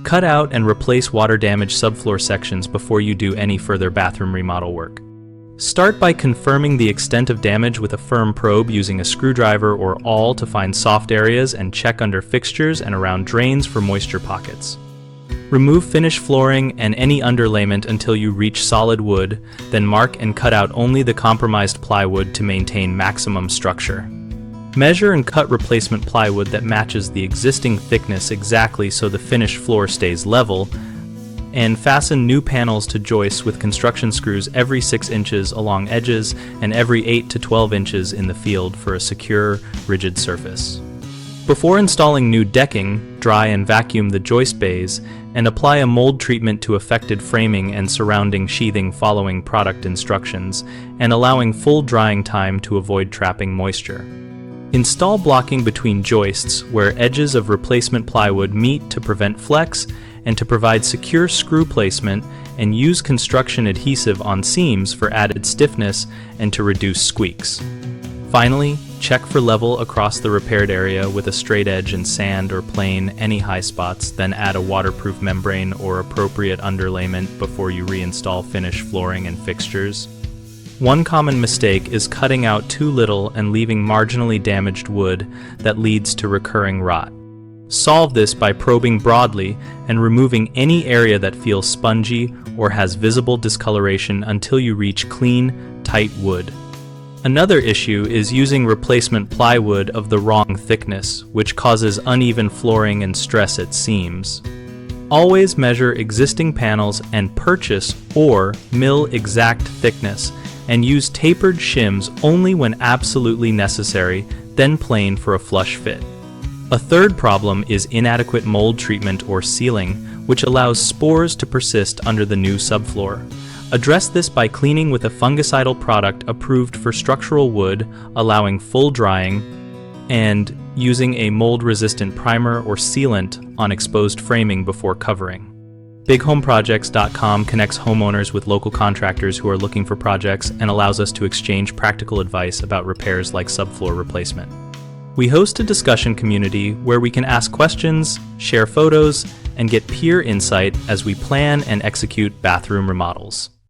Cut out and replace water-damaged subfloor sections before you do any further bathroom remodel work. Start by confirming the extent of damage with a firm probe using a screwdriver or awl to find soft areas and check under fixtures and around drains for moisture pockets. Remove finished flooring and any underlayment until you reach solid wood, then mark and cut out only the compromised plywood to maintain maximum structure. Measure and cut replacement plywood that matches the existing thickness exactly so the finished floor stays level, and fasten new panels to joists with construction screws every 6 inches along edges and every 8 to 12 inches in the field for a secure, rigid surface. Before installing new decking, dry and vacuum the joist bays and apply a mold treatment to affected framing and surrounding sheathing following product instructions and allowing full drying time to avoid trapping moisture. Install blocking between joists where edges of replacement plywood meet to prevent flex and to provide secure screw placement, and use construction adhesive on seams for added stiffness and to reduce squeaks. Finally, check for level across the repaired area with a straight edge and sand or plane any high spots, then add a waterproof membrane or appropriate underlayment before you reinstall finished flooring and fixtures. One common mistake is cutting out too little and leaving marginally damaged wood that leads to recurring rot. Solve this by probing broadly and removing any area that feels spongy or has visible discoloration until you reach clean, tight wood. Another issue is using replacement plywood of the wrong thickness, which causes uneven flooring and stress at seams. Always measure existing panels and purchase or mill exact thickness, and use tapered shims only when absolutely necessary, then plane for a flush fit. A third problem is inadequate mold treatment or sealing, which allows spores to persist under the new subfloor. Address this by cleaning with a fungicidal product approved for structural wood, allowing full drying, and using a mold-resistant primer or sealant on exposed framing before covering. BigHomeProjects.com connects homeowners with local contractors who are looking for projects and allows us to exchange practical advice about repairs like subfloor replacement. We host a discussion community where we can ask questions, share photos, and get peer insight as we plan and execute bathroom remodels.